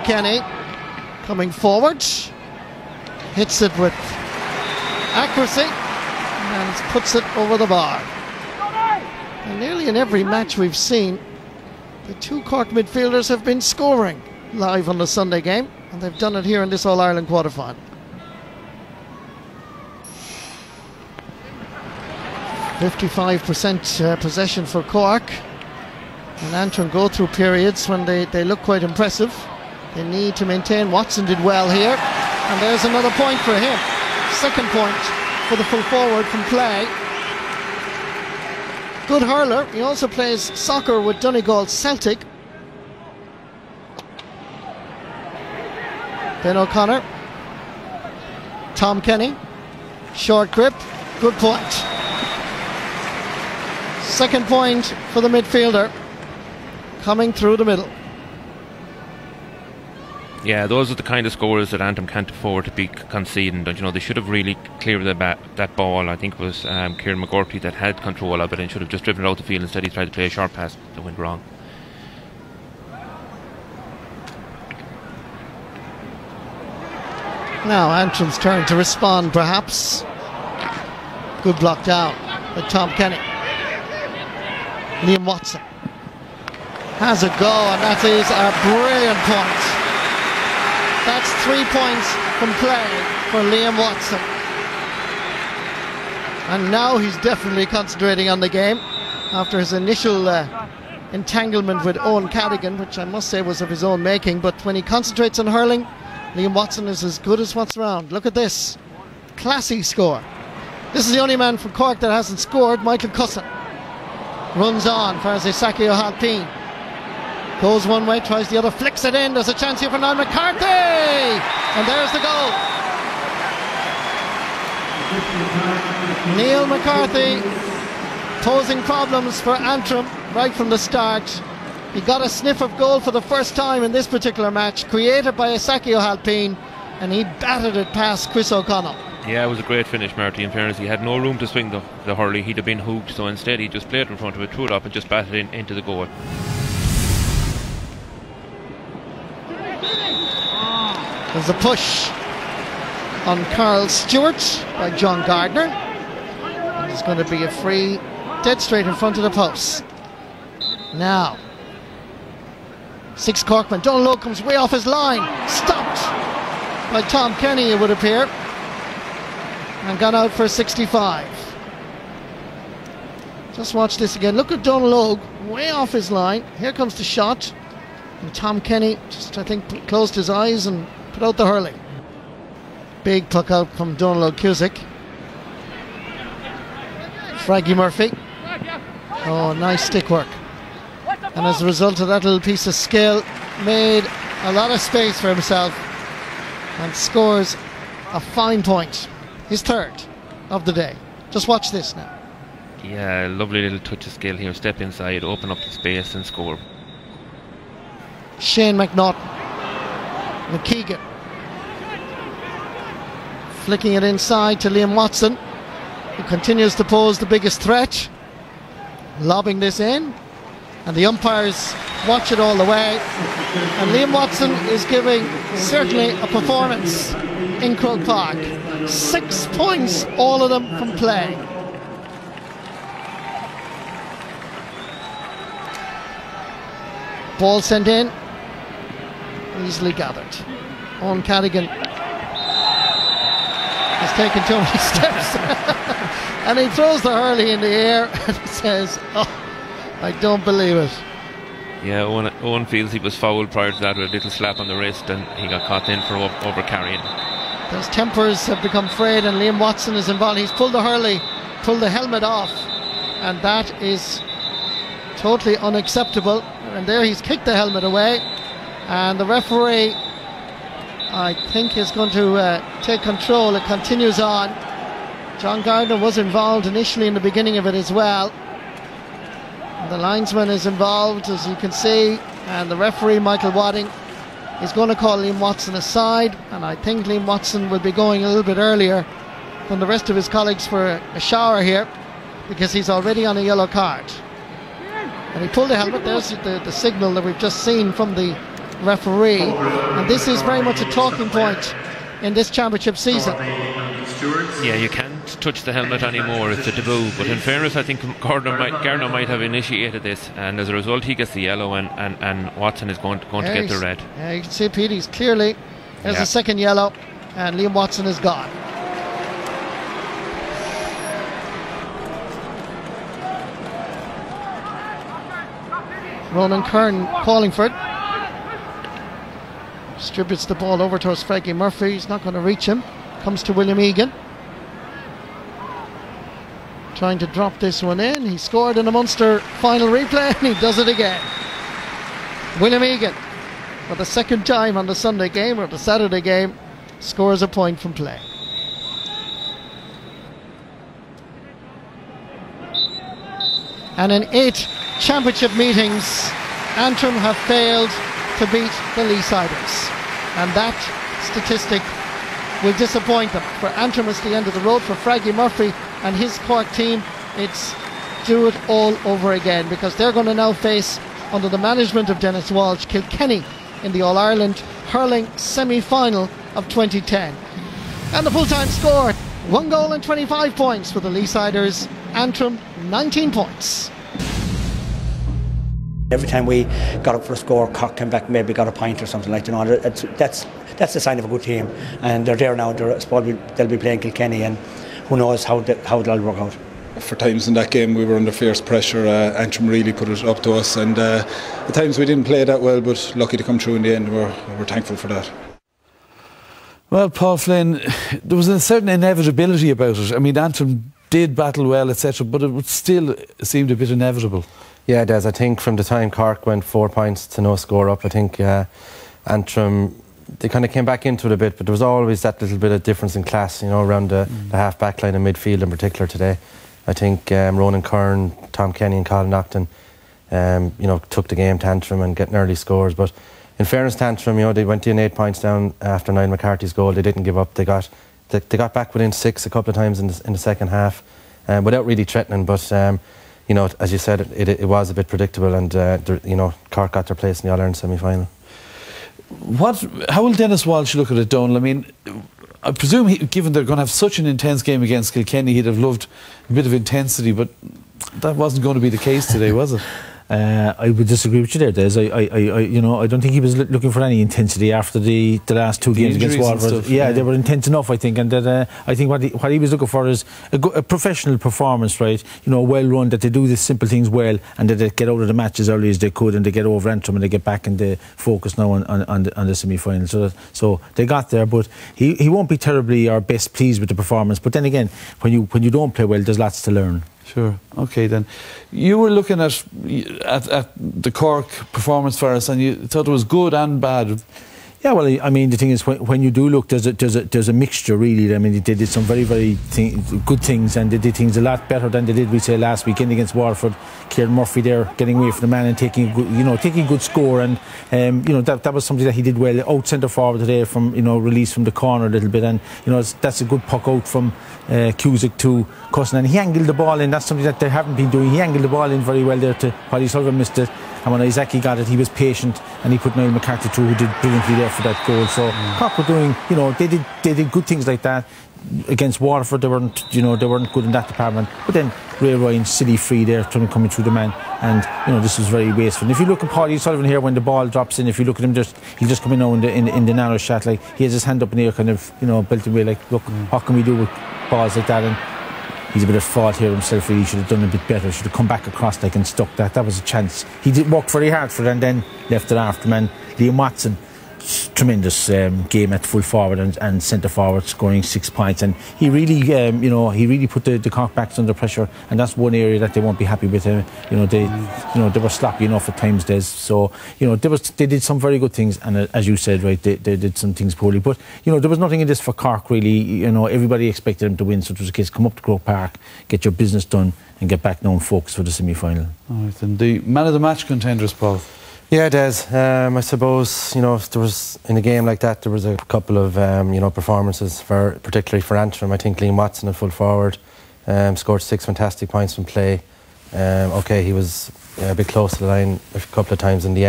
Kenny coming forward, hits it with accuracy and puts it over the bar. And nearly in every match we've seen, the two Cork midfielders have been scoring live on the Sunday game, and they've done it here in this All-Ireland quarter-final. 55% possession for Cork, and Antrim go through periods when they look quite impressive. They need to maintain. Watson did well here, and there's another point for him. Second point for the full forward from play. Good hurler. He also plays soccer with Donegal Celtic. Ben O'Connor, Tom Kenny, short grip, good point. Second point for the midfielder, coming through the middle. Yeah, those are the kind of scores that Antrim can't afford to be conceding. Don't you know? They should have really cleared that ball. I think it was Kieran McGorty that had control of it and should have just driven it out the field. Instead he tried to play a short pass that went wrong. Now Antrim's turn to respond, perhaps. Good block down by Tom Kenny. Liam Watson has a go, and that is a brilliant point. That's 3 points from play for Liam Watson. And now he's definitely concentrating on the game after his initial entanglement with Owen Cadigan, which I must say was of his own making. But when he concentrates on hurling, Liam Watson is as good as what's around. Look at this. Classy score. This is the only man from Cork that hasn't scored. Michael Cusson runs on for Sakio Halpine. Goes one way, tries the other, flicks it in. There's a chance here for Niall McCarthy! And there's the goal. Neil McCarthy posing problems for Antrim right from the start. He got a sniff of goal for the first time in this particular match, created by Sakio Halpine, and he battered it past Chris O'Connell. Yeah, it was a great finish, Marty. In fairness, he had no room to swing the hurley. He'd have been hooked, so instead he just played in front of it, threw it up and just batted it into the goal. There's a push on Carl Stewart by John Gardner. And it's going to be a free, dead straight in front of the post. Now, 6 Corkmen. Donal O'Grady comes way off his line. Stopped by Tom Kenny, it would appear. And gone out for 65. Just watch this again. Look at Donal O'Grady, way off his line. Here comes the shot. And Tom Kenny just, I think, closed his eyes and put out the hurling. Big pluck out from Donal O'Cusick. Fraggy Murphy. Oh, nice stick work. And as a result of that little piece of skill, made a lot of space for himself and scores a fine point. His third of the day. Just watch this now. Yeah, lovely little touch of skill here. Step inside, open up the space and score. Shane McNaughton. McKeegan. Flicking it inside to Liam Watson, who continues to pose the biggest threat. Lobbing this in. And the umpires watch it all the way. And Liam Watson is giving certainly a performance in Croke Park. 6 points, all of them from play. Ball sent in. Easily gathered. Owen Cadigan has taken too many steps. And he throws the hurley in the air and says, "Oh, I don't believe it." Yeah, Owen feels he was fouled prior to that with a little slap on the wrist, and he got caught in for over carrying. Those tempers have become frayed, and Liam Watson is involved. He's pulled the hurley, pulled the helmet off, and that is totally unacceptable. And there he's kicked the helmet away, and the referee, I think, is going to take control. It continues on. John Gardner was involved initially in the beginning of it as well. And the linesman is involved, as you can see, and the referee, Michael Wadding, is going to call Liam Watson aside, and I think Liam Watson will be going a little bit earlier than the rest of his colleagues for a shower here, because he's already on a yellow card. And he pulled the helmet. There's the signal that we've just seen from the referee, and this is very much a talking point in this championship season. Yeah, you can't touch the helmet anymore, it's a taboo, but in fairness I think Gardner might have initiated this, and as a result he gets the yellow, and Watson is going to get the red. Yeah, you can see Pete, he's clearly, there's a second yellow, and Liam Watson is gone. Ronan Kern calling for it. Distributes the ball over towards Frankie Murphy. He's not going to reach him. Comes to William Egan. Trying to drop this one in. He scored in the Munster final replay, and he does it again. William Egan, for the second time on the Sunday game, or the Saturday game, scores a point from play. And in 8 championship meetings, Antrim have failed to beat the Leesiders, and that statistic will disappoint them. For Antrim, it's the end of the road. For Fraggy Murphy and his Cork team, it's do it all over again, because they're going to now face, under the management of Dennis Walsh, Kilkenny in the All-Ireland hurling semi-final of 2010. And the full-time score, 1 goal and 25 points for the Leesiders. Antrim, 19 points. Every time we got up for a score, Cork came back, maybe got a point or something like that. That's the sign of a good team, and they're there now. They'll be playing Kilkenny, and who knows how it'll work out. For times in that game we were under fierce pressure. Antrim really put it up to us, and at times we didn't play that well, but lucky to come through in the end. We're thankful for that. Well, Paul Flynn, there was a certain inevitability about it. I mean, Antrim did battle well, etc., but it still seemed a bit inevitable. Yeah, it does. I think from the time Cork went 4 points to no score up, I think Antrim, they kind of came back into it a bit, but there was always that little bit of difference in class, you know, around the half-back line and midfield in particular today. I think Ronan Kern, Tom Kenny and Colin Naughton, you know, took the game to Antrim and getting early scores. But in fairness to Antrim, you know, they went in 8 points down after Niall McCarthy's goal. They didn't give up. They got back within 6 a couple of times in the second half, without really threatening. But you know, as you said, it was a bit predictable, and you know, Cork got their place in the All-Ireland semi-final. How will Dennis Walsh look at it, Donal? I mean, I presume, given they're going to have such an intense game against Kilkenny, he'd have loved a bit of intensity, but that wasn't going to be the case today, was it? I would disagree with you there, Des. You know, I don't think he was looking for any intensity after the last 2 games against Waterford. Yeah, they were intense enough, I think, and that I think what he was looking for is a professional performance, right? You know, well run, that they do the simple things well, and that they get out of the match as early as they could, and they get over Antrim, and they get back and they focus now on the semi-final. So they got there, but he won't be terribly or best pleased with the performance. But then again, when you don't play well, there's lots to learn. Sure. Okay, then. You were looking at the Cork performance for us, and you thought it was good and bad. Yeah, well, I mean, the thing is, when you do look, there's a mixture, really. I mean, they did some very, very good things, and they did things a lot better than they did, we say, last weekend against Waterford. Kieran Murphy there, getting away from the man and taking a good score, and you know, that was something that he did well. Out centre forward today, from, you know, release from the corner a little bit, and you know, that's a good puck out from Cusick to Cusson, and he angled the ball in. That's something that they haven't been doing. He angled the ball in very well there to Paddy Sullivan missed it. And when Isaki got it, he was patient, and he put Niall McCarthy through, who did brilliantly there for that goal. So Cork were doing, you know, they did good things like that against Waterford. They weren't good in that department. But then Ray Ryan, silly free there, coming through the man, and you know, this was very wasteful. And if you look at Paddy Sullivan here, when the ball drops in, if you look at him, he'll just come in now in the narrow shot, like he has his hand up in the air, kind of, you know, belting away, like, look, what can we do with balls like that? And he's a bit at fault here himself. Really should have done a bit better. Should have come back across like and stuck that. That was a chance. He did work very hard for it, and then left it after him. And Liam Watson, tremendous game at full forward and centre forward, scoring 6 points. And he really, you know, he really put the Cork backs under pressure. And that's one area that they won't be happy with. You know, they were sloppy enough at times, Des. So you know, they did some very good things, and as you said, right, they did some things poorly. But you know, there was nothing in this for Cork really. You know, everybody expected them to win, so it was a case, come up to Croke Park, get your business done, and get back now and focus for the semi-final. All right, then the man of the match contenders, Paul. Yeah, Des. I suppose, you know, if there was, in a game like that, there was a couple of you know, performances particularly for Antrim. I think Liam Watson at full forward scored 6 fantastic points from play. Okay, he was a bit close to the line a couple of times in the end.